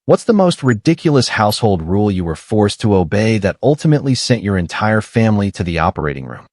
What's the most ridiculous household rule you were forced to obey that ultimately sent your entire family to the operating room?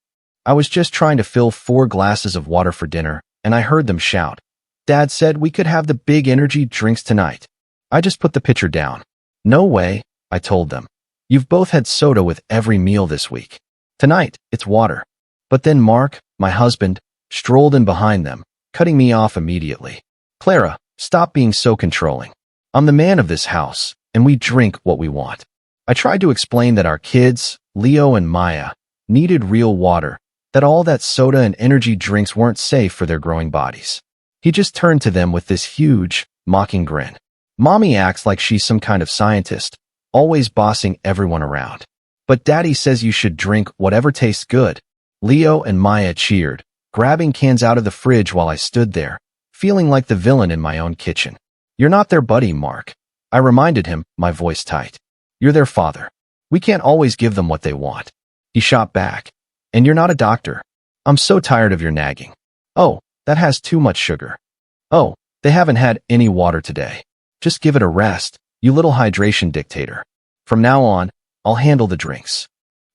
I was just trying to fill 4 glasses of water for dinner, and I heard them shout. Dad said we could have the big energy drinks tonight. I just put the pitcher down. No way, I told them. You've both had soda with every meal this week. Tonight, it's water. But then Mark, my husband, strolled in behind them, cutting me off immediately. Clara, stop being so controlling. I'm the man of this house, and we drink what we want. I tried to explain that our kids, Leo and Maya, needed real water, that all that soda and energy drinks weren't safe for their growing bodies. He just turned to them with this huge, mocking grin. Mommy acts like she's some kind of scientist, always bossing everyone around. But Daddy says you should drink whatever tastes good. Leo and Maya cheered, grabbing cans out of the fridge while I stood there, feeling like the villain in my own kitchen. You're not their buddy, Mark. I reminded him, my voice tight. You're their father. We can't always give them what they want. He shot back. And you're not a doctor. I'm so tired of your nagging. Oh, that has too much sugar. Oh, they haven't had any water today. Just give it a rest, you little hydration dictator. From now on, I'll handle the drinks.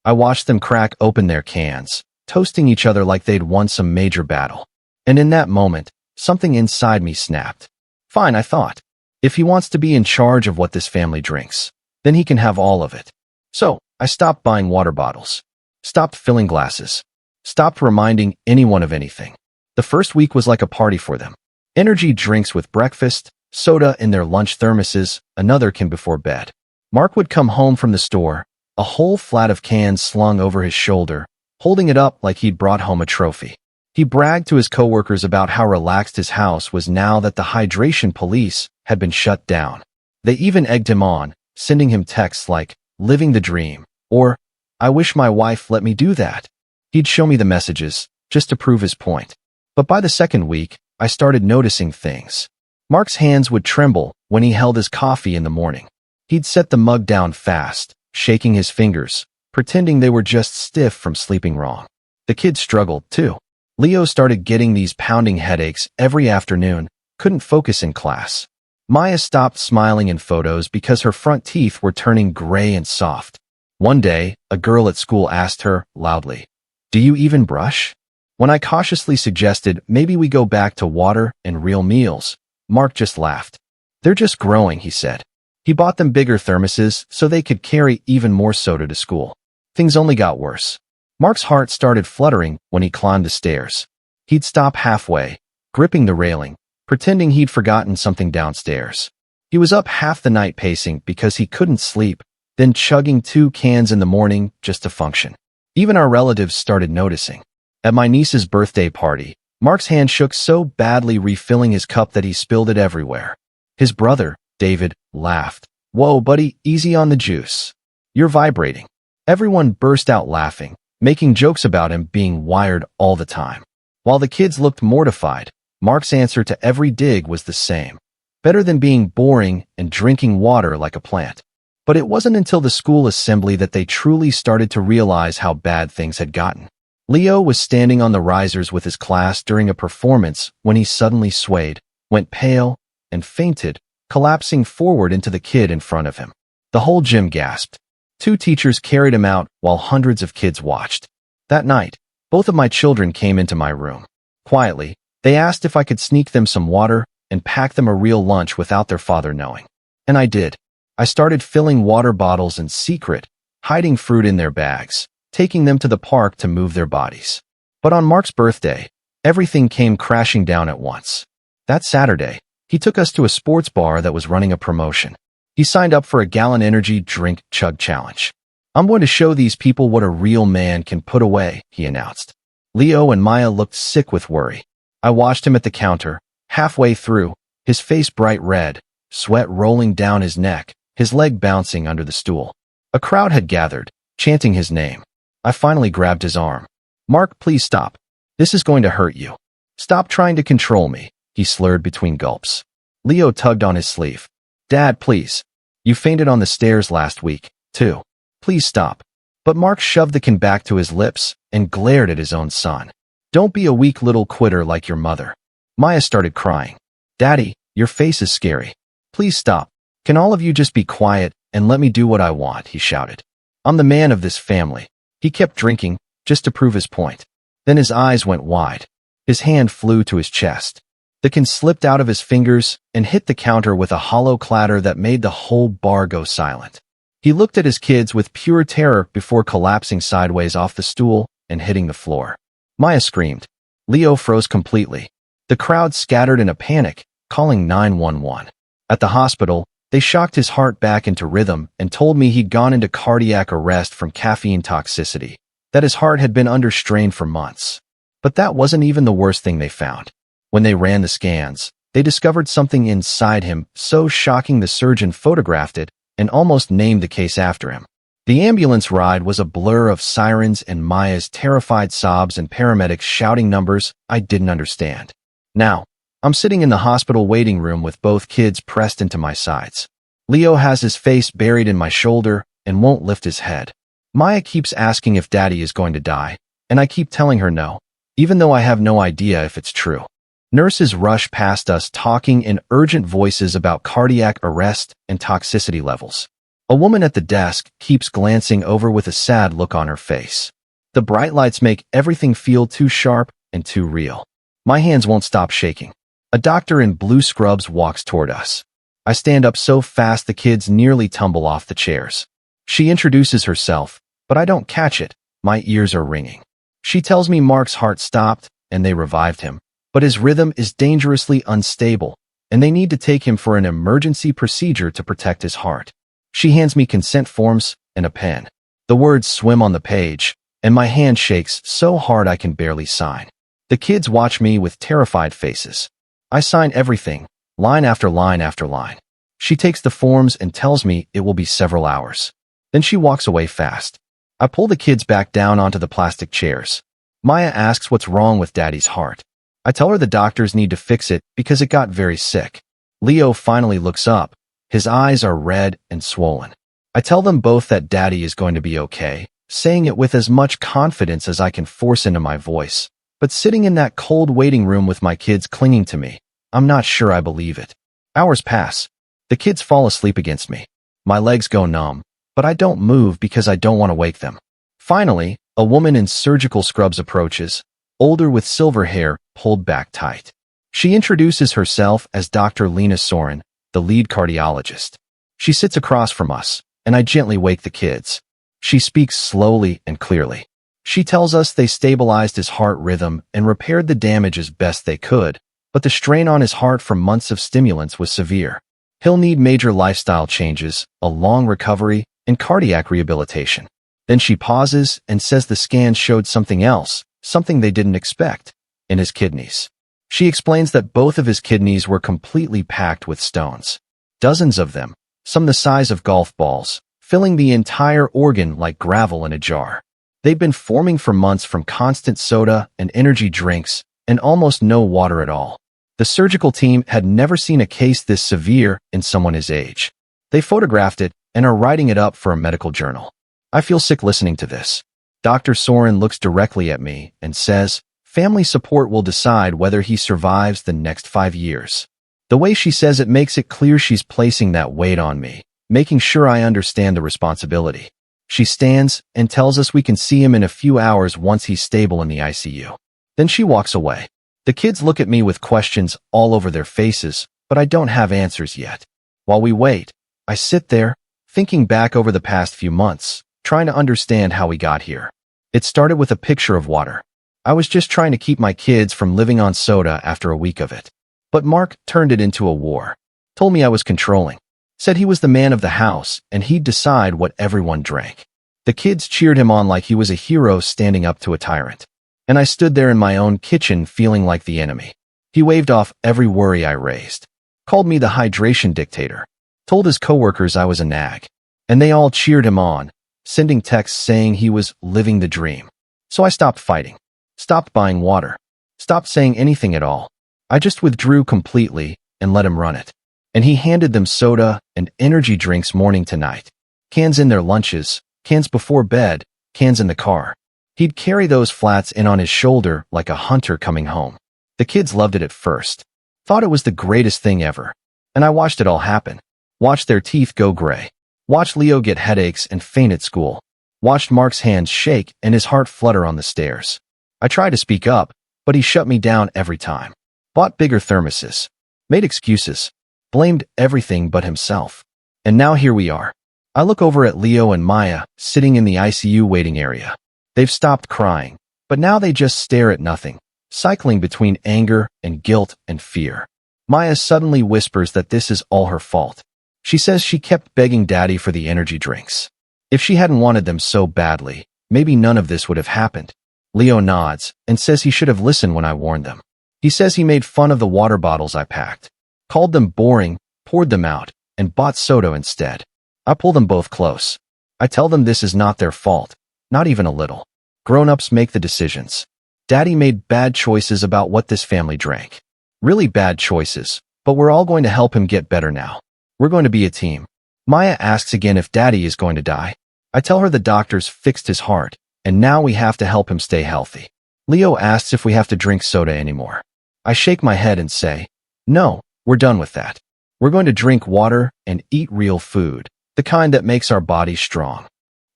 I watched them crack open their cans, toasting each other like they'd won some major battle. And in that moment, something inside me snapped. Fine, I thought. If he wants to be in charge of what this family drinks, then he can have all of it. So, I stopped buying water bottles. Stopped filling glasses. Stopped reminding anyone of anything. The first week was like a party for them. Energy drinks with breakfast, soda in their lunch thermoses, another can before bed. Mark would come home from the store, a whole flat of cans slung over his shoulder, holding it up like he'd brought home a trophy. He bragged to his coworkers about how relaxed his house was now that the hydration police had been shut down. They even egged him on, sending him texts like, living the dream, or, I wish my wife let me do that. He'd show me the messages, just to prove his point. But by the second week, I started noticing things. Mark's hands would tremble when he held his coffee in the morning. He'd set the mug down fast, shaking his fingers, pretending they were just stiff from sleeping wrong. The kids struggled, too. Leo started getting these pounding headaches every afternoon, couldn't focus in class. Maya stopped smiling in photos because her front teeth were turning gray and soft. One day, a girl at school asked her, loudly, "Do you even brush?" When I cautiously suggested maybe we go back to water and real meals, Mark just laughed. They're just growing, he said. He bought them bigger thermoses so they could carry even more soda to school. Things only got worse. Mark's heart started fluttering when he climbed the stairs. He'd stop halfway, gripping the railing, pretending he'd forgotten something downstairs. He was up half the night pacing because he couldn't sleep, then chugging 2 cans in the morning just to function. Even our relatives started noticing. At my niece's birthday party, Mark's hand shook so badly refilling his cup that he spilled it everywhere. His brother, David, laughed. "Whoa, buddy, easy on the juice. You're vibrating." Everyone burst out laughing, making jokes about him being wired all the time. While the kids looked mortified, Mark's answer to every dig was the same. Better than being boring and drinking water like a plant. But it wasn't until the school assembly that they truly started to realize how bad things had gotten. Leo was standing on the risers with his class during a performance when he suddenly swayed, went pale, and fainted, collapsing forward into the kid in front of him. The whole gym gasped. 2 teachers carried him out while hundreds of kids watched. That night, both of my children came into my room. Quietly, they asked if I could sneak them some water and pack them a real lunch without their father knowing. And I did. I started filling water bottles in secret, hiding fruit in their bags, taking them to the park to move their bodies. But on Mark's birthday, everything came crashing down at once. That Saturday, he took us to a sports bar that was running a promotion. He signed up for a gallon energy drink chug challenge. "I'm going to show these people what a real man can put away," he announced. Leo and Maya looked sick with worry. I watched him at the counter, halfway through, his face bright red, sweat rolling down his neck, his leg bouncing under the stool. A crowd had gathered, chanting his name. I finally grabbed his arm. "Mark, please stop. This is going to hurt you. Stop trying to control me," he slurred between gulps. Leo tugged on his sleeve. "Dad, please. You fainted on the stairs last week, too. Please stop." But Mark shoved the can back to his lips and glared at his own son. "Don't be a weak little quitter like your mother." Maya started crying. "Daddy, your face is scary. Please stop." Can all of you just be quiet and let me do what I want, he shouted. I'm the man of this family. He kept drinking, just to prove his point. Then his eyes went wide. His hand flew to his chest. The can slipped out of his fingers and hit the counter with a hollow clatter that made the whole bar go silent. He looked at his kids with pure terror before collapsing sideways off the stool and hitting the floor. Maya screamed. Leo froze completely. The crowd scattered in a panic, calling 911. At the hospital, they shocked his heart back into rhythm and told me he'd gone into cardiac arrest from caffeine toxicity, that his heart had been under strain for months. But that wasn't even the worst thing they found. When they ran the scans, they discovered something inside him so shocking the surgeon photographed it and almost named the case after him. The ambulance ride was a blur of sirens and Maya's terrified sobs and paramedics shouting numbers I didn't understand. Now, I'm sitting in the hospital waiting room with both kids pressed into my sides. Leo has his face buried in my shoulder and won't lift his head. Maya keeps asking if Daddy is going to die, and I keep telling her no, even though I have no idea if it's true. Nurses rush past us talking in urgent voices about cardiac arrest and toxicity levels. A woman at the desk keeps glancing over with a sad look on her face. The bright lights make everything feel too sharp and too real. My hands won't stop shaking. A doctor in blue scrubs walks toward us. I stand up so fast the kids nearly tumble off the chairs. She introduces herself, but I don't catch it. My ears are ringing. She tells me Mark's heart stopped and they revived him, but his rhythm is dangerously unstable, and they need to take him for an emergency procedure to protect his heart. She hands me consent forms and a pen. The words swim on the page, and my hand shakes so hard I can barely sign. The kids watch me with terrified faces. I sign everything, line after line after line. She takes the forms and tells me it will be several hours. Then she walks away fast. I pull the kids back down onto the plastic chairs. Maya asks what's wrong with Daddy's heart. I tell her the doctors need to fix it because it got very sick. Leo finally looks up. His eyes are red and swollen. I tell them both that Daddy is going to be okay, saying it with as much confidence as I can force into my voice. But sitting in that cold waiting room with my kids clinging to me, I'm not sure I believe it. Hours pass. The kids fall asleep against me. My legs go numb, but I don't move because I don't want to wake them. Finally, a woman in surgical scrubs approaches, older with silver hair pulled back tight. She introduces herself as Dr. Lena Soren, the lead cardiologist. She sits across from us, and I gently wake the kids. She speaks slowly and clearly. She tells us they stabilized his heart rhythm and repaired the damage as best they could, but the strain on his heart from months of stimulants was severe. He'll need major lifestyle changes, a long recovery, and cardiac rehabilitation. Then she pauses and says the scans showed something else, something they didn't expect, in his kidneys. She explains that both of his kidneys were completely packed with stones. Dozens of them, some the size of golf balls, filling the entire organ like gravel in a jar. They'd been forming for months from constant soda and energy drinks and almost no water at all. The surgical team had never seen a case this severe in someone his age. They photographed it and are writing it up for a medical journal. I feel sick listening to this. Dr. Soren looks directly at me and says, "Family support will decide whether he survives the next 5 years." The way she says it makes it clear she's placing that weight on me, making sure I understand the responsibility. She stands and tells us we can see him in a few hours once he's stable in the ICU. Then she walks away. The kids look at me with questions all over their faces, but I don't have answers yet. While we wait, I sit there, thinking back over the past few months, trying to understand how we got here. It started with a picture of water. I was just trying to keep my kids from living on soda after a week of it. But Mark turned it into a war. Told me I was controlling. Said he was the man of the house and he'd decide what everyone drank. The kids cheered him on like he was a hero standing up to a tyrant. And I stood there in my own kitchen feeling like the enemy. He waved off every worry I raised. Called me the hydration dictator. Told his coworkers I was a nag. And they all cheered him on, sending texts saying he was living the dream. So I stopped fighting. Stopped buying water. Stopped saying anything at all. I just withdrew completely and let him run it. And he handed them soda and energy drinks morning to night. Cans in their lunches, cans before bed, cans in the car. He'd carry those flats in on his shoulder like a hunter coming home. The kids loved it at first. Thought it was the greatest thing ever. And I watched it all happen. Watched their teeth go gray. Watched Leo get headaches and faint at school. Watched Mark's hands shake and his heart flutter on the stairs. I tried to speak up, but he shut me down every time. Bought bigger thermoses. Made excuses. Blamed everything but himself. And now here we are. I look over at Leo and Maya, sitting in the ICU waiting area. They've stopped crying, but now they just stare at nothing, cycling between anger and guilt and fear. Maya suddenly whispers that this is all her fault. She says she kept begging Daddy for the energy drinks. If she hadn't wanted them so badly, maybe none of this would have happened. Leo nods and says he should have listened when I warned them. He says he made fun of the water bottles I packed, called them boring, poured them out, and bought soda instead. I pull them both close. I tell them this is not their fault, not even a little. Grown-ups make the decisions. Daddy made bad choices about what this family drank. Really bad choices, but we're all going to help him get better now. We're going to be a team. Maya asks again if Daddy is going to die. I tell her the doctors fixed his heart, and now we have to help him stay healthy. Leo asks if we have to drink soda anymore. I shake my head and say, no, we're done with that. We're going to drink water and eat real food, the kind that makes our bodies strong.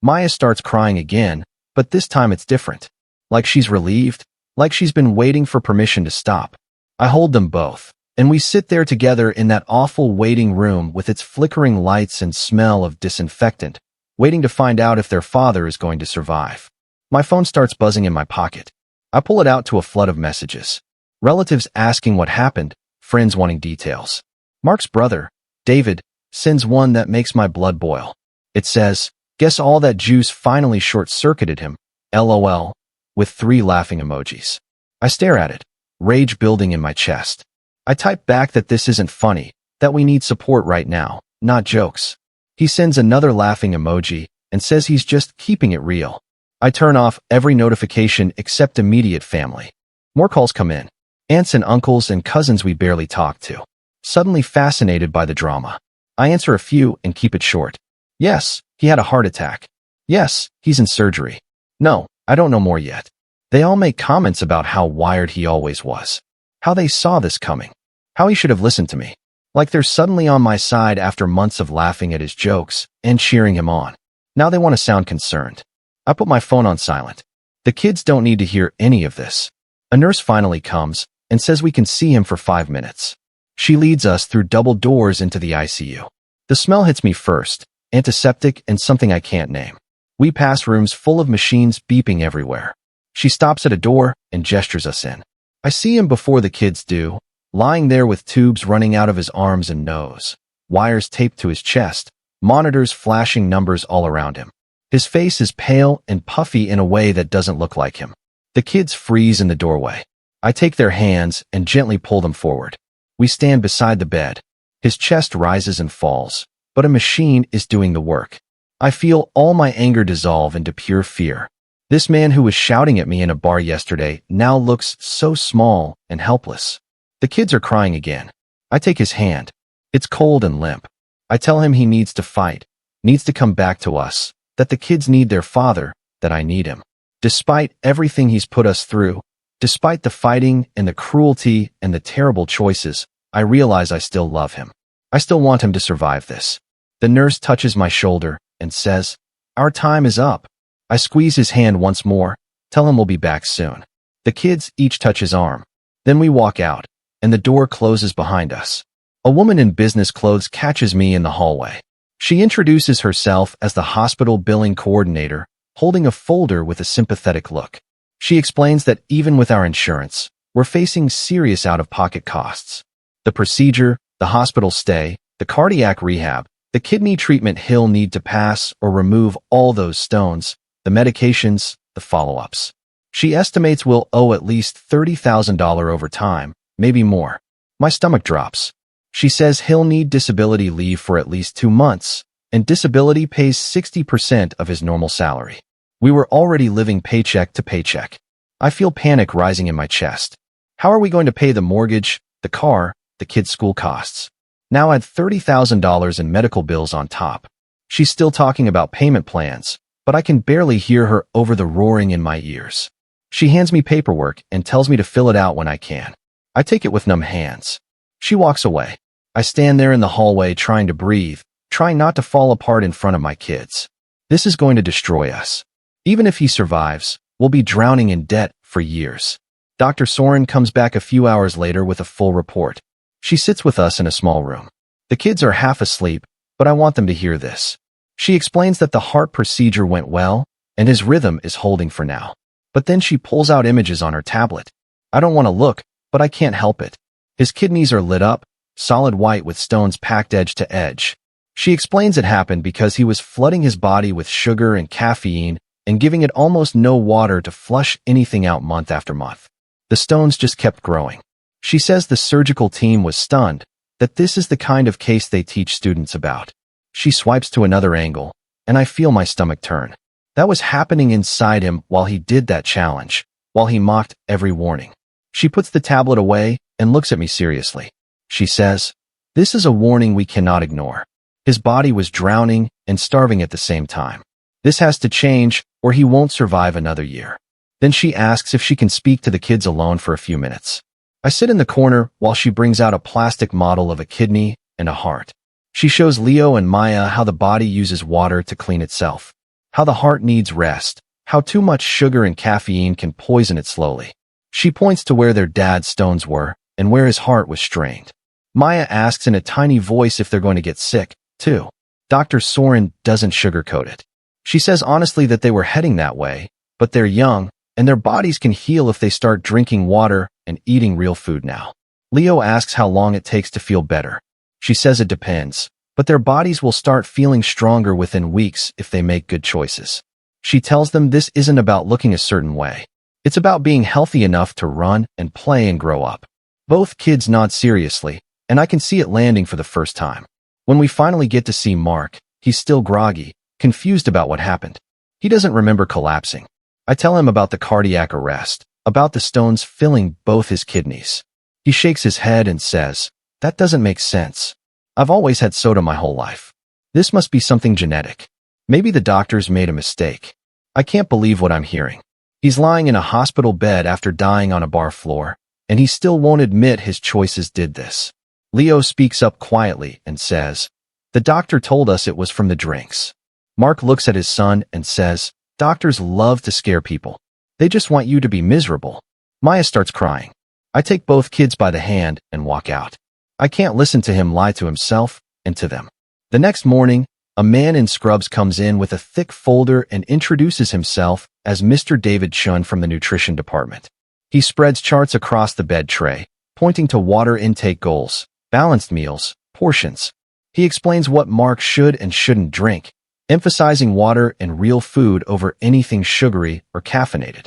Maya starts crying again, but this time it's different. Like she's relieved, like she's been waiting for permission to stop. I hold them both, and we sit there together in that awful waiting room with its flickering lights and smell of disinfectant, waiting to find out if their father is going to survive. My phone starts buzzing in my pocket. I pull it out to a flood of messages. Relatives asking what happened, friends wanting details. Mark's brother, David, sends one that makes my blood boil. It says, guess all that juice finally short-circuited him, LOL, with 3 laughing emojis. I stare at it, rage building in my chest. I type back that this isn't funny, that we need support right now, not jokes. He sends another laughing emoji and says he's just keeping it real. I turn off every notification except immediate family. More calls come in. Aunts and uncles and cousins we barely talk to. Suddenly fascinated by the drama. I answer a few and keep it short. Yes, he had a heart attack. Yes, he's in surgery. No, I don't know more yet. They all make comments about how wired he always was. How they saw this coming. How he should have listened to me. Like they're suddenly on my side after months of laughing at his jokes and cheering him on. Now they want to sound concerned. I put my phone on silent. The kids don't need to hear any of this. A nurse finally comes and says we can see him for 5 minutes. She leads us through double doors into the ICU. The smell hits me first, antiseptic and something I can't name. We pass rooms full of machines beeping everywhere. She stops at a door and gestures us in. I see him before the kids do, lying there with tubes running out of his arms and nose, wires taped to his chest, monitors flashing numbers all around him. His face is pale and puffy in a way that doesn't look like him. The kids freeze in the doorway. I take their hands and gently pull them forward. We stand beside the bed. His chest rises and falls, but a machine is doing the work. I feel all my anger dissolve into pure fear. This man who was shouting at me in a bar yesterday now looks so small and helpless. The kids are crying again. I take his hand. It's cold and limp. I tell him he needs to fight, needs to come back to us, that the kids need their father, that I need him. Despite everything he's put us through, despite the fighting and the cruelty and the terrible choices, I realize I still love him. I still want him to survive this. The nurse touches my shoulder and says, "Our time is up." I squeeze his hand once more, tell him we'll be back soon. The kids each touch his arm. Then we walk out, and the door closes behind us. A woman in business clothes catches me in the hallway. She introduces herself as the hospital billing coordinator, holding a folder with a sympathetic look. She explains that even with our insurance, we're facing serious out-of-pocket costs. The procedure, the hospital stay, the cardiac rehab, the kidney treatment he'll need to pass or remove all those stones, the medications, the follow-ups. She estimates we'll owe at least $30,000 over time, maybe more. My stomach drops. She says he'll need disability leave for at least 2 months, and disability pays 60% of his normal salary. We were already living paycheck to paycheck. I feel panic rising in my chest. How are we going to pay the mortgage, the car, the kids' school costs? Now add $30,000 in medical bills on top. She's still talking about payment plans, but I can barely hear her over the roaring in my ears. She hands me paperwork and tells me to fill it out when I can. I take it with numb hands. She walks away. I stand there in the hallway trying to breathe, trying not to fall apart in front of my kids. This is going to destroy us. Even if he survives, we'll be drowning in debt for years. Dr. Soren comes back a few hours later with a full report. She sits with us in a small room. The kids are half asleep, but I want them to hear this. She explains that the heart procedure went well, and his rhythm is holding for now. But then she pulls out images on her tablet. I don't want to look, but I can't help it. His kidneys are lit up, solid white with stones packed edge to edge. She explains it happened because he was flooding his body with sugar and caffeine and giving it almost no water to flush anything out month after month. The stones just kept growing. She says the surgical team was stunned, that this is the kind of case they teach students about. She swipes to another angle, and I feel my stomach turn. That was happening inside him while he did that challenge, while he mocked every warning. She puts the tablet away and looks at me seriously. She says, "This is a warning we cannot ignore." His body was drowning and starving at the same time. This has to change, or he won't survive another year. Then she asks if she can speak to the kids alone for a few minutes. I sit in the corner while she brings out a plastic model of a kidney and a heart. She shows Leo and Maya how the body uses water to clean itself, how the heart needs rest, how too much sugar and caffeine can poison it slowly. She points to where their dad's stones were and where his heart was strained. Maya asks in a tiny voice if they're going to get sick, too. Dr. Soren doesn't sugarcoat it. She says honestly that they were heading that way, but they're young, and their bodies can heal if they start drinking water and eating real food now. Leo asks how long it takes to feel better. She says it depends, but their bodies will start feeling stronger within weeks if they make good choices. She tells them this isn't about looking a certain way. It's about being healthy enough to run and play and grow up. Both kids nod seriously, and I can see it landing for the first time. When we finally get to see Mark, he's still groggy, confused about what happened. He doesn't remember collapsing. I tell him about the cardiac arrest, about the stones filling both his kidneys. He shakes his head and says, "That doesn't make sense. I've always had soda my whole life. This must be something genetic. Maybe the doctors made a mistake." I can't believe what I'm hearing. He's lying in a hospital bed after dying on a bar floor, and he still won't admit his choices did this. Leo speaks up quietly and says, "The doctor told us it was from the drinks." Mark looks at his son and says, "Doctors love to scare people. They just want you to be miserable." Maya starts crying. I take both kids by the hand and walk out. I can't listen to him lie to himself and to them. The next morning, a man in scrubs comes in with a thick folder and introduces himself as Mr. David Chun from the nutrition department. He spreads charts across the bed tray, pointing to water intake goals, balanced meals, portions. He explains what Mark should and shouldn't drink, emphasizing water and real food over anything sugary or caffeinated.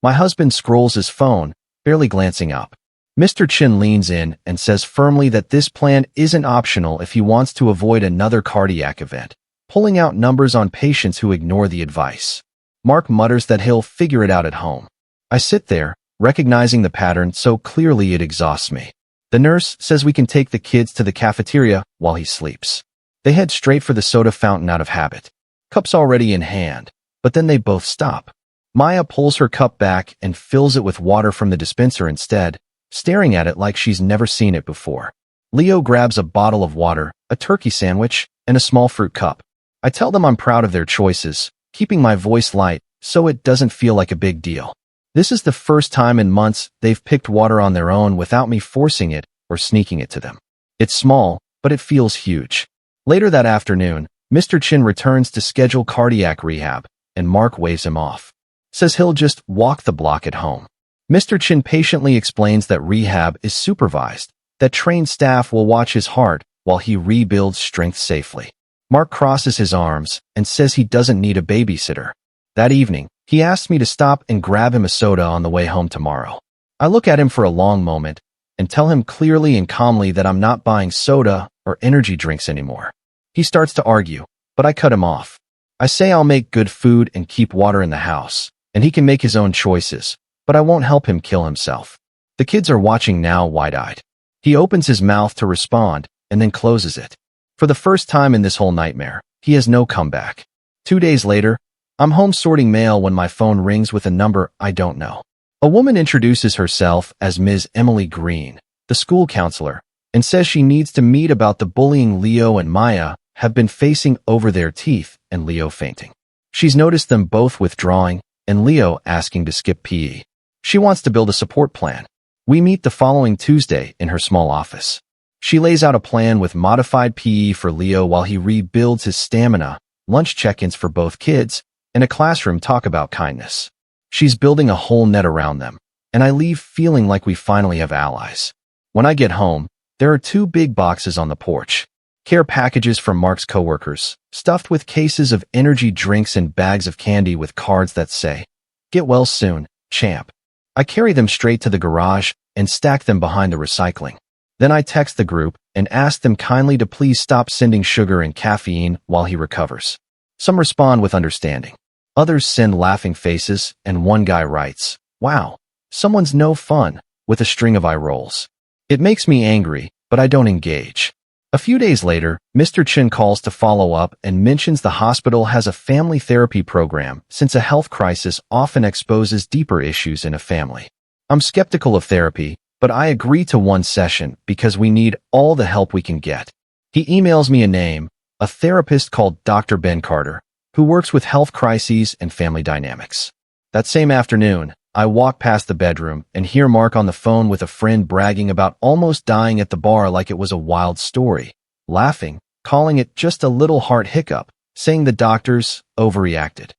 My husband scrolls his phone, barely glancing up. Mr. Chin leans in and says firmly that this plan isn't optional if he wants to avoid another cardiac event, pulling out numbers on patients who ignore the advice. Mark mutters that he'll figure it out at home. I sit there, recognizing the pattern so clearly it exhausts me. The nurse says we can take the kids to the cafeteria while he sleeps. They head straight for the soda fountain out of habit. Cup's already in hand, but then they both stop. Maya pulls her cup back and fills it with water from the dispenser instead, staring at it like she's never seen it before. Leo grabs a bottle of water, a turkey sandwich, and a small fruit cup. I tell them I'm proud of their choices, keeping my voice light so it doesn't feel like a big deal. This is the first time in months they've picked water on their own without me forcing it or sneaking it to them. It's small, but it feels huge. Later that afternoon, Mr. Chin returns to schedule cardiac rehab, and Mark waves him off. Says he'll just walk the block at home. Mr. Chin patiently explains that rehab is supervised, that trained staff will watch his heart while he rebuilds strength safely. Mark crosses his arms and says he doesn't need a babysitter. That evening, he asks me to stop and grab him a soda on the way home tomorrow. I look at him for a long moment and tell him clearly and calmly that I'm not buying soda or energy drinks anymore. He starts to argue, but I cut him off. I say I'll make good food and keep water in the house, and he can make his own choices, but I won't help him kill himself. The kids are watching now wide-eyed. He opens his mouth to respond and then closes it. For the first time in this whole nightmare, he has no comeback. 2 days later, I'm home sorting mail when my phone rings with a number I don't know. A woman introduces herself as Ms. Emily Green, the school counselor, and says she needs to meet about the bullying Leo and Maya have been facing over their teeth and Leo fainting. She's noticed them both withdrawing and Leo asking to skip PE. She wants to build a support plan. We meet the following Tuesday in her small office. She lays out a plan with modified PE for Leo while he rebuilds his stamina, lunch check-ins for both kids, and a classroom talk about kindness. She's building a whole net around them, and I leave feeling like we finally have allies. When I get home, there are 2 big boxes on the porch. Care packages from Mark's coworkers, stuffed with cases of energy drinks and bags of candy with cards that say, "Get well soon, champ." I carry them straight to the garage and stack them behind the recycling. Then I text the group and ask them kindly to please stop sending sugar and caffeine while he recovers. Some respond with understanding. Others send laughing faces, and one guy writes, "Wow, someone's no fun," with a string of eye rolls. It makes me angry, but I don't engage. A few days later, Mr. Chin calls to follow up and mentions the hospital has a family therapy program since a health crisis often exposes deeper issues in a family. I'm skeptical of therapy, but I agree to one session because we need all the help we can get. He emails me a name, a therapist called Dr. Ben Carter, who works with health crises and family dynamics. That same afternoon, I walk past the bedroom and hear Mark on the phone with a friend bragging about almost dying at the bar like it was a wild story, laughing, calling it just a little heart hiccup, saying the doctors overreacted.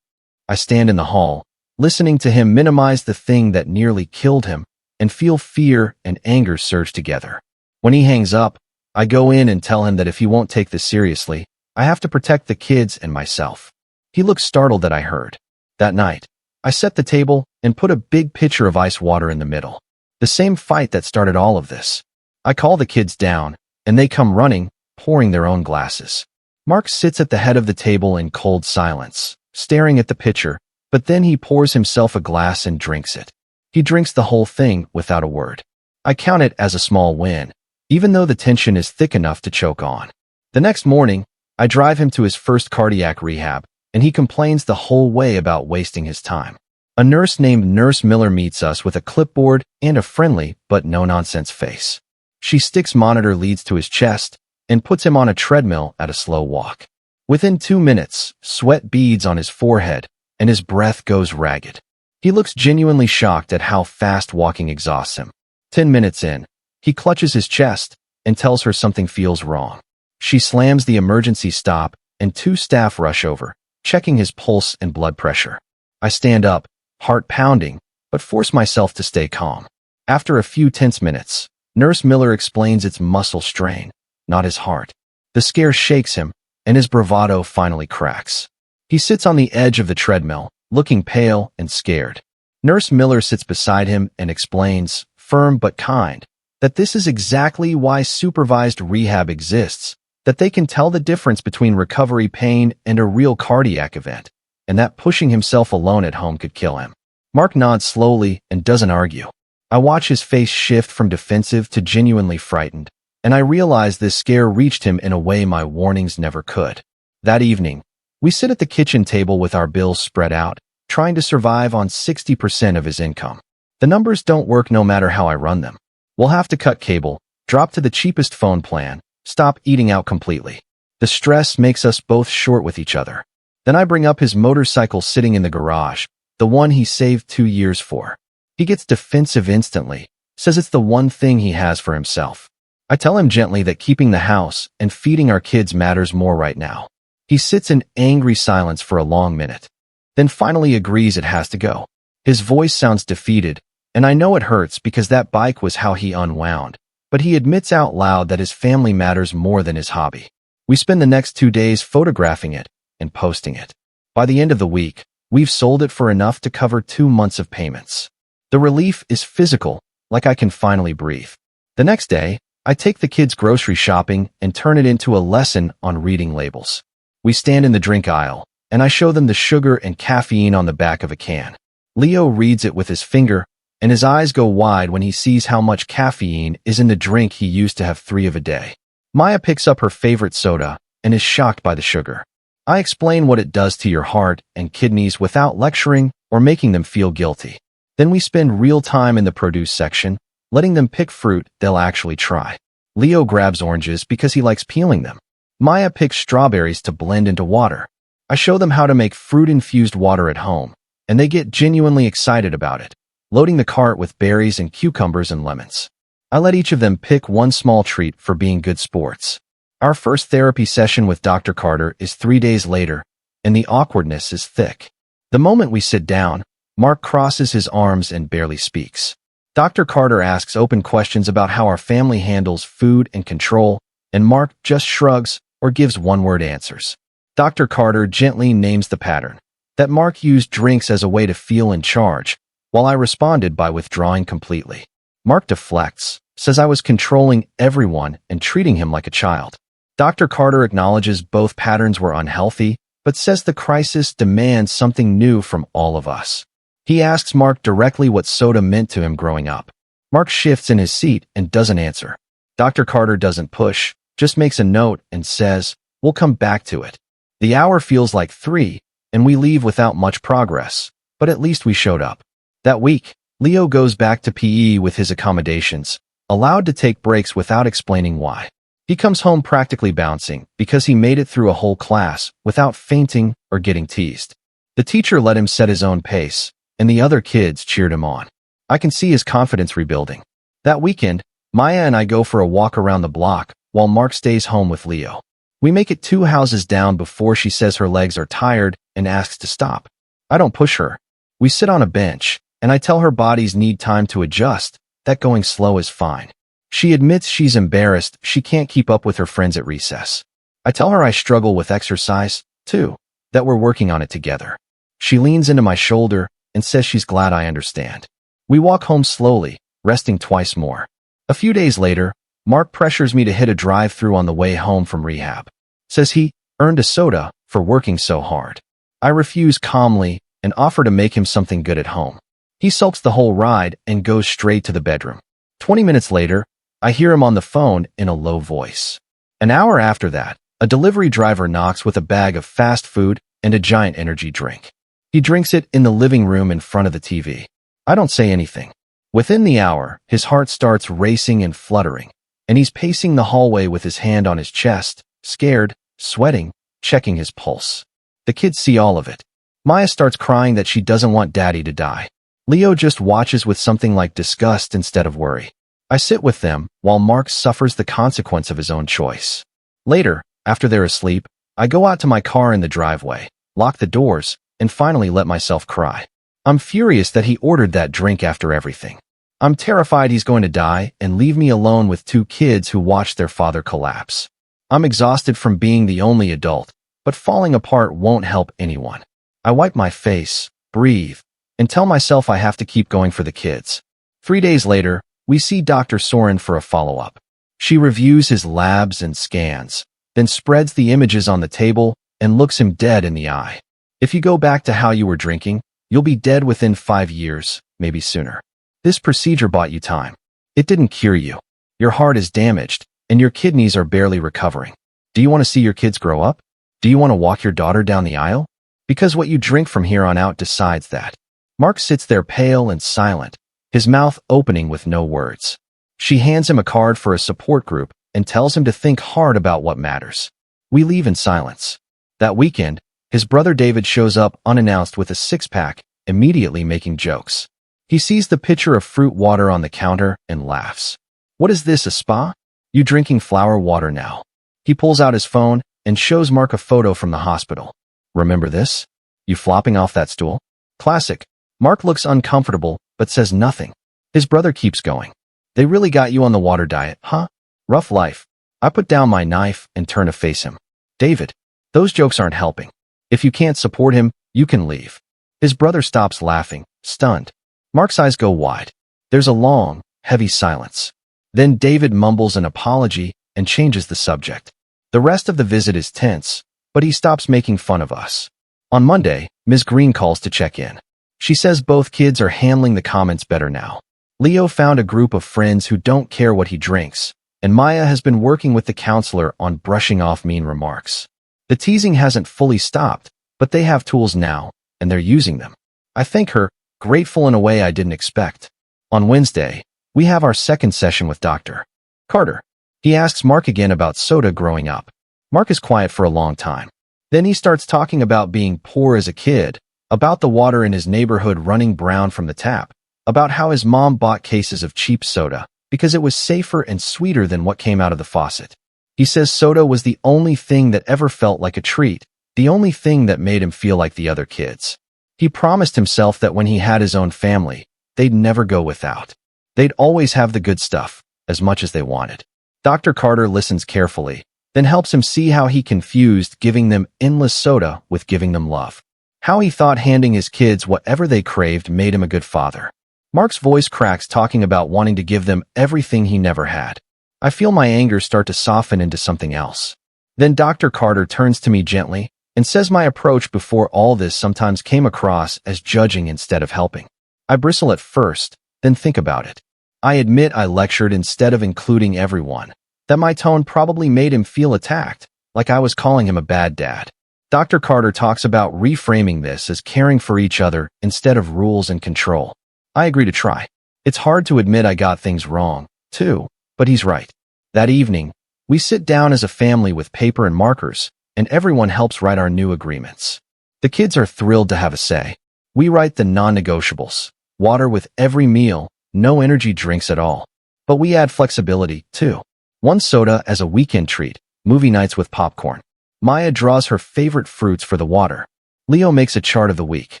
I stand in the hall, listening to him minimize the thing that nearly killed him, and feel fear and anger surge together. When he hangs up, I go in and tell him that if he won't take this seriously, I have to protect the kids and myself. He looks startled that I heard. That night, I set the table and put a big pitcher of ice water in the middle. The same fight that started all of this. I call the kids down, and they come running, pouring their own glasses. Mark sits at the head of the table in cold silence, staring at the pitcher, but then he pours himself a glass and drinks it. He drinks the whole thing without a word. I count it as a small win, even though the tension is thick enough to choke on. The next morning, I drive him to his first cardiac rehab, and he complains the whole way about wasting his time. A nurse named Nurse Miller meets us with a clipboard and a friendly but no-nonsense face. She sticks monitor leads to his chest and puts him on a treadmill at a slow walk. Within 2 minutes, sweat beads on his forehead, and his breath goes ragged. He looks genuinely shocked at how fast walking exhausts him. 10 minutes in, he clutches his chest and tells her something feels wrong. She slams the emergency stop, and 2 staff rush over, checking his pulse and blood pressure. I stand up, heart pounding, but force myself to stay calm. After a few tense minutes, Nurse Miller explains it's muscle strain, not his heart. The scare shakes him, and his bravado finally cracks. He sits on the edge of the treadmill, looking pale and scared. Nurse Miller sits beside him and explains, firm but kind, that this is exactly why supervised rehab exists, that they can tell the difference between recovery pain and a real cardiac event, and that pushing himself alone at home could kill him. Mark nods slowly and doesn't argue. I watch his face shift from defensive to genuinely frightened, and I realize this scare reached him in a way my warnings never could. That evening, we sit at the kitchen table with our bills spread out, trying to survive on 60% of his income. The numbers don't work no matter how I run them. We'll have to cut cable, drop to the cheapest phone plan, stop eating out completely. The stress makes us both short with each other. Then I bring up his motorcycle sitting in the garage, the one he saved 2 years for. He gets defensive instantly, says it's the one thing he has for himself. I tell him gently that keeping the house and feeding our kids matters more right now. He sits in angry silence for a long minute, then finally agrees it has to go. His voice sounds defeated, and I know it hurts because that bike was how he unwound, but he admits out loud that his family matters more than his hobby. We spend the next 2 days photographing it and posting it. By the end of the week, we've sold it for enough to cover 2 months of payments. The relief is physical, like I can finally breathe. The next day, I take the kids grocery shopping and turn it into a lesson on reading labels. We stand in the drink aisle, and I show them the sugar and caffeine on the back of a can. Leo reads it with his finger, and his eyes go wide when he sees how much caffeine is in the drink he used to have 3 of a day. Maya picks up her favorite soda and is shocked by the sugar. I explain what it does to your heart and kidneys without lecturing or making them feel guilty. Then we spend real time in the produce section, letting them pick fruit they'll actually try. Leo grabs oranges because he likes peeling them. Maya picks strawberries to blend into water. I show them how to make fruit-infused water at home, and they get genuinely excited about it, loading the cart with berries and cucumbers and lemons. I let each of them pick one small treat for being good sports. Our first therapy session with Dr. Carter is 3 days later, and the awkwardness is thick. The moment we sit down, Mark crosses his arms and barely speaks. Dr. Carter asks open questions about how our family handles food and control, and Mark just shrugs or gives one-word answers. Dr. Carter gently names the pattern, that Mark used drinks as a way to feel in charge, while I responded by withdrawing completely. Mark deflects, says I was controlling everyone and treating him like a child. Dr. Carter acknowledges both patterns were unhealthy, but says the crisis demands something new from all of us. He asks Mark directly what soda meant to him growing up. Mark shifts in his seat and doesn't answer. Dr. Carter doesn't push, just makes a note and says, "We'll come back to it." The hour feels like 3, and we leave without much progress, but at least we showed up. That week, Leo goes back to PE with his accommodations, allowed to take breaks without explaining why. He comes home practically bouncing because he made it through a whole class without fainting or getting teased. The teacher let him set his own pace, and the other kids cheered him on. I can see his confidence rebuilding. That weekend, Maya and I go for a walk around the block while Mark stays home with Leo. We make it 2 houses down before she says her legs are tired and asks to stop. I don't push her. We sit on a bench, and I tell her bodies need time to adjust, that going slow is fine. She admits she's embarrassed she can't keep up with her friends at recess. I tell her I struggle with exercise, too, that we're working on it together. She leans into my shoulder and says she's glad I understand. We walk home slowly, resting twice more. A few days later, Mark pressures me to hit a drive-thru on the way home from rehab. Says he earned a soda for working so hard. I refuse calmly and offer to make him something good at home. He sulks the whole ride and goes straight to the bedroom. 20 minutes later, I hear him on the phone in a low voice. An hour after that, a delivery driver knocks with a bag of fast food and a giant energy drink. He drinks it in the living room in front of the TV. I don't say anything. Within the hour, his heart starts racing and fluttering, and he's pacing the hallway with his hand on his chest, scared, sweating, checking his pulse. The kids see all of it. Maya starts crying that she doesn't want Daddy to die. Leo just watches with something like disgust instead of worry. I sit with them while Mark suffers the consequence of his own choice. Later, after they're asleep, I go out to my car in the driveway, lock the doors, and finally let myself cry. I'm furious that he ordered that drink after everything. I'm terrified he's going to die and leave me alone with 2 kids who watch their father collapse. I'm exhausted from being the only adult, but falling apart won't help anyone. I wipe my face, breathe, and tell myself I have to keep going for the kids. 3 days later, we see Dr. Soren for a follow-up. She reviews his labs and scans, then spreads the images on the table and looks him dead in the eye. If you go back to how you were drinking, you'll be dead within 5 years, maybe sooner. This procedure bought you time. It didn't cure you. Your heart is damaged, and your kidneys are barely recovering. Do you want to see your kids grow up? Do you want to walk your daughter down the aisle? Because what you drink from here on out decides that. Mark sits there pale and silent, his mouth opening with no words. She hands him a card for a support group and tells him to think hard about what matters. We leave in silence. That weekend, his brother David shows up unannounced with a 6-pack, immediately making jokes. He sees the pitcher of fruit water on the counter and laughs. "What is this, a spa? You drinking flower water now?" He pulls out his phone and shows Mark a photo from the hospital. "Remember this? You flopping off that stool?" Classic. Mark looks uncomfortable, but says nothing. His brother keeps going. "They really got you on the water diet, huh? Rough life." I put down my knife and turn to face him. "David, those jokes aren't helping. If you can't support him, you can leave." His brother stops laughing, stunned. Mark's eyes go wide. There's a long, heavy silence. Then David mumbles an apology and changes the subject. The rest of the visit is tense, but he stops making fun of us. On Monday, Ms. Green calls to check in. She says both kids are handling the comments better now. Leo found a group of friends who don't care what he drinks, and Maya has been working with the counselor on brushing off mean remarks. The teasing hasn't fully stopped, but they have tools now, and they're using them. I thank her, grateful in a way I didn't expect. On Wednesday, we have our second session with Dr. Carter. He asks Mark again about soda growing up. Mark is quiet for a long time. Then he starts talking about being poor as a kid, about the water in his neighborhood running brown from the tap, about how his mom bought cases of cheap soda because it was safer and sweeter than what came out of the faucet. He says soda was the only thing that ever felt like a treat, the only thing that made him feel like the other kids. He promised himself that when he had his own family, they'd never go without. They'd always have the good stuff, as much as they wanted. Dr. Carter listens carefully, then helps him see how he confused giving them endless soda with giving them love. How he thought handing his kids whatever they craved made him a good father. Mark's voice cracks talking about wanting to give them everything he never had. I feel my anger start to soften into something else. Then Dr. Carter turns to me gently and says my approach before all this sometimes came across as judging instead of helping. I bristle at first, then think about it. I admit I lectured instead of including everyone, that my tone probably made him feel attacked, like I was calling him a bad dad. Dr. Carter talks about reframing this as caring for each other instead of rules and control. I agree to try. It's hard to admit I got things wrong, too, but he's right. That evening, we sit down as a family with paper and markers, and everyone helps write our new agreements. The kids are thrilled to have a say. We write the non-negotiables: water with every meal, no energy drinks at all. But we add flexibility, too. One soda as a weekend treat, movie nights with popcorn. Maya draws her favorite fruits for the water. Leo makes a chart of the week.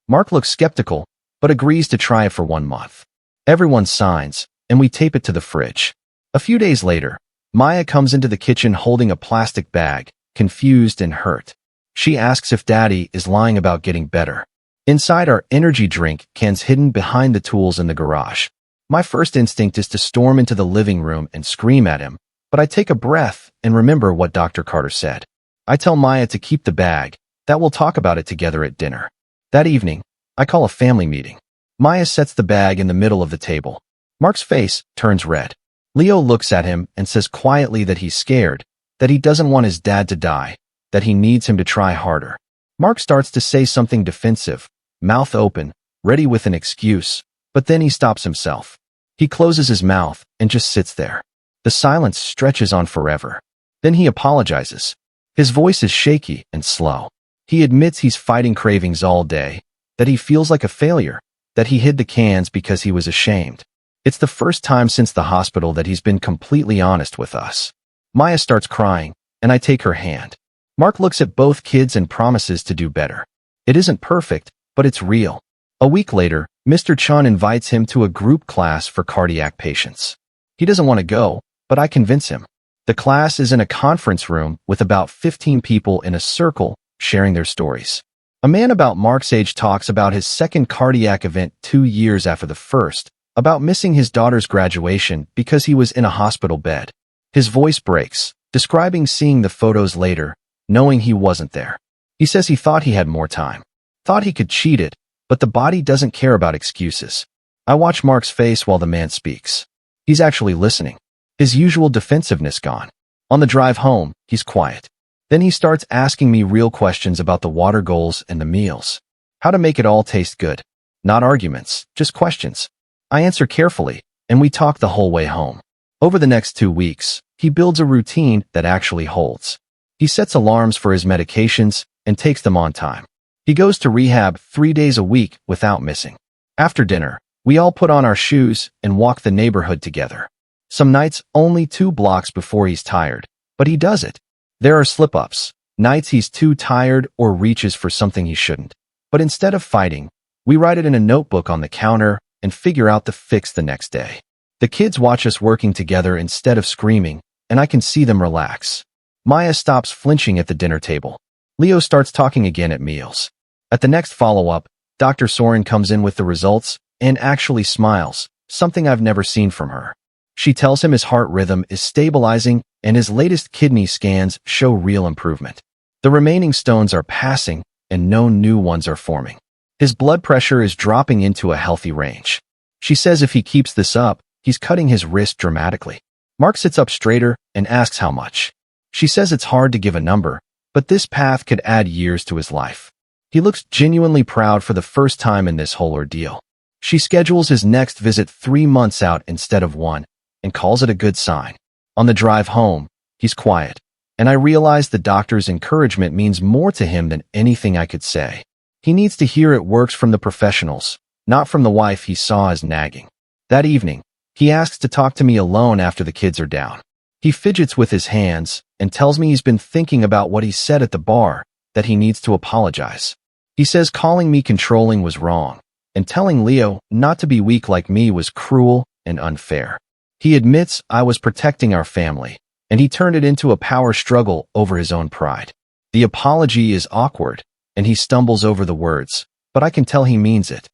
Mark looks skeptical, but agrees to try it for 1 month. Everyone signs, and we tape it to the fridge. A few days later, Maya comes into the kitchen holding a plastic bag, confused and hurt. She asks if Daddy is lying about getting better. Inside are energy drink cans hidden behind the tools in the garage. My first instinct is to storm into the living room and scream at him, but I take a breath and remember what Dr. Carter said. I tell Maya to keep the bag, that we'll talk about it together at dinner. That evening, I call a family meeting. Maya sets the bag in the middle of the table. Mark's face turns red. Leo looks at him and says quietly that he's scared, that he doesn't want his dad to die, that he needs him to try harder. Mark starts to say something defensive, mouth open, ready with an excuse, but then he stops himself. He closes his mouth and just sits there. The silence stretches on forever. Then he apologizes. His voice is shaky and slow. He admits he's fighting cravings all day, that he feels like a failure, that he hid the cans because he was ashamed. It's the first time since the hospital that he's been completely honest with us. Maya starts crying, and I take her hand. Mark looks at both kids and promises to do better. It isn't perfect, but it's real. A week later, Mr. Chun invites him to a group class for cardiac patients. He doesn't want to go, but I convince him. The class is in a conference room with about 15 people in a circle sharing their stories. A man about Mark's age talks about his second cardiac event 2 years after the first, about missing his daughter's graduation because he was in a hospital bed. His voice breaks, describing seeing the photos later, knowing he wasn't there. He says he thought he had more time. Thought he could cheat it, but the body doesn't care about excuses. I watch Mark's face while the man speaks. He's actually listening. His usual defensiveness gone. On the drive home, he's quiet. Then he starts asking me real questions about the water goals and the meals. How to make it all taste good. Not arguments, just questions. I answer carefully, and we talk the whole way home. Over the next 2 weeks, he builds a routine that actually holds. He sets alarms for his medications and takes them on time. He goes to rehab 3 days a week without missing. After dinner, we all put on our shoes and walk the neighborhood together. Some nights only 2 blocks before he's tired, but he does it. There are slip-ups, nights he's too tired or reaches for something he shouldn't. But instead of fighting, we write it in a notebook on the counter and figure out the fix the next day. The kids watch us working together instead of screaming, and I can see them relax. Maya stops flinching at the dinner table. Leo starts talking again at meals. At the next follow-up, Dr. Soren comes in with the results and actually smiles, something I've never seen from her. She tells him his heart rhythm is stabilizing and his latest kidney scans show real improvement. The remaining stones are passing and no new ones are forming. His blood pressure is dropping into a healthy range. She says if he keeps this up, he's cutting his wrist dramatically. Mark sits up straighter and asks how much. She says it's hard to give a number, but this path could add years to his life. He looks genuinely proud for the first time in this whole ordeal. She schedules his next visit 3 months out instead of 1, and calls it a good sign. On the drive home, he's quiet, and I realize the doctor's encouragement means more to him than anything I could say. He needs to hear it works from the professionals, not from the wife he saw as nagging. That evening, he asks to talk to me alone after the kids are down. He fidgets with his hands and tells me he's been thinking about what he said at the bar, that he needs to apologize. He says calling me controlling was wrong, and telling Leo not to be weak like me was cruel and unfair. He admits I was protecting our family, and he turned it into a power struggle over his own pride. The apology is awkward, and he stumbles over the words, but I can tell he means it.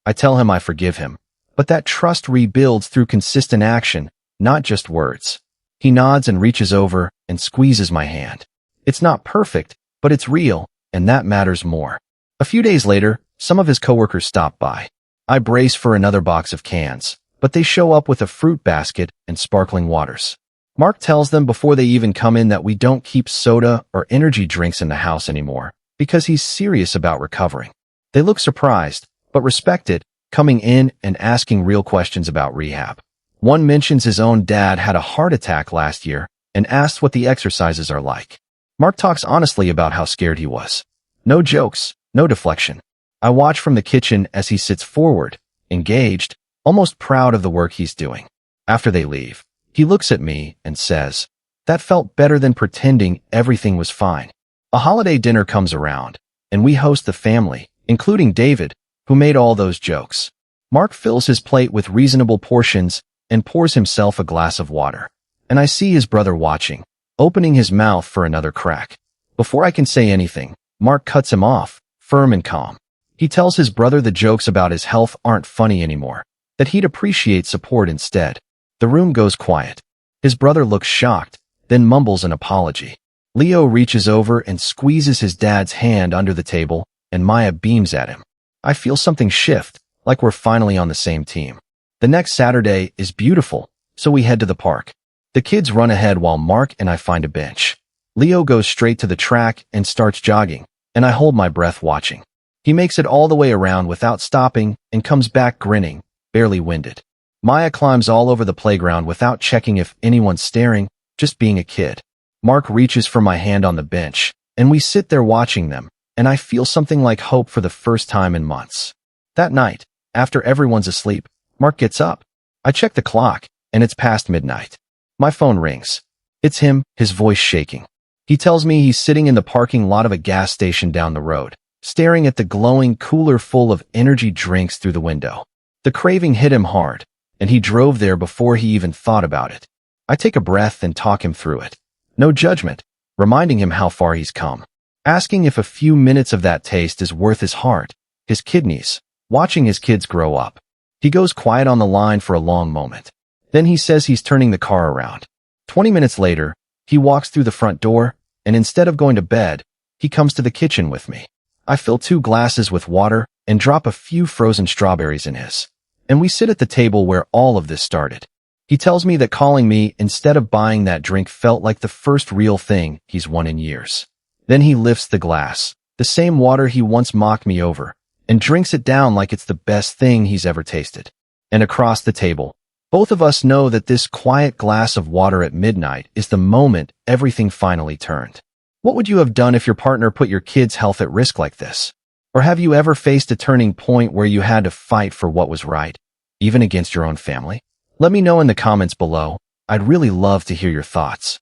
I tell him I forgive him, but that trust rebuilds through consistent action, not just words. He nods and reaches over and squeezes my hand. It's not perfect, but it's real, and that matters more. A few days later, some of his coworkers stop by. I brace for another box of cans, but they show up with a fruit basket and sparkling waters. Mark tells them before they even come in that we don't keep soda or energy drinks in the house anymore, because he's serious about recovering. They look surprised, but respect it, coming in and asking real questions about rehab. One mentions his own dad had a heart attack last year and asks what the exercises are like. Mark talks honestly about how scared he was. No jokes, no deflection. I watch from the kitchen as he sits forward, engaged, almost proud of the work he's doing. After they leave, he looks at me and says, "That felt better than pretending everything was fine." A holiday dinner comes around, and we host the family, including David, who made all those jokes. Mark fills his plate with reasonable portions and pours himself a glass of water. And I see his brother watching, opening his mouth for another crack. Before I can say anything, Mark cuts him off, firm and calm. He tells his brother the jokes about his health aren't funny anymore, that he'd appreciate support instead. The room goes quiet. His brother looks shocked, then mumbles an apology. Leo reaches over and squeezes his dad's hand under the table, and Maya beams at him. I feel something shift, like we're finally on the same team. The next Saturday is beautiful, so we head to the park. The kids run ahead while Mark and I find a bench. Leo goes straight to the track and starts jogging, and I hold my breath watching. He makes it all the way around without stopping and comes back grinning, barely winded. Maya climbs all over the playground without checking if anyone's staring, just being a kid. Mark reaches for my hand on the bench, and we sit there watching them, and I feel something like hope for the first time in months. That night, after everyone's asleep, Mark gets up. I check the clock, and it's past midnight. My phone rings. It's him, his voice shaking. He tells me he's sitting in the parking lot of a gas station down the road, staring at the glowing cooler full of energy drinks through the window. The craving hit him hard, and he drove there before he even thought about it. I take a breath and talk him through it. No judgment, reminding him how far he's come. Asking if a few minutes of that taste is worth his heart, his kidneys, watching his kids grow up. He goes quiet on the line for a long moment. Then he says he's turning the car around. 20 minutes later, he walks through the front door, and instead of going to bed, he comes to the kitchen with me. I fill 2 glasses with water and drop a few frozen strawberries in his. And we sit at the table where all of this started. He tells me that calling me instead of buying that drink felt like the first real thing he's won in years. Then he lifts the glass, the same water he once mocked me over, and drinks it down like it's the best thing he's ever tasted. And across the table, both of us know that this quiet glass of water at midnight is the moment everything finally turned. What would you have done if your partner put your kids' health at risk like this? Or have you ever faced a turning point where you had to fight for what was right, even against your own family? Let me know in the comments below. I'd really love to hear your thoughts.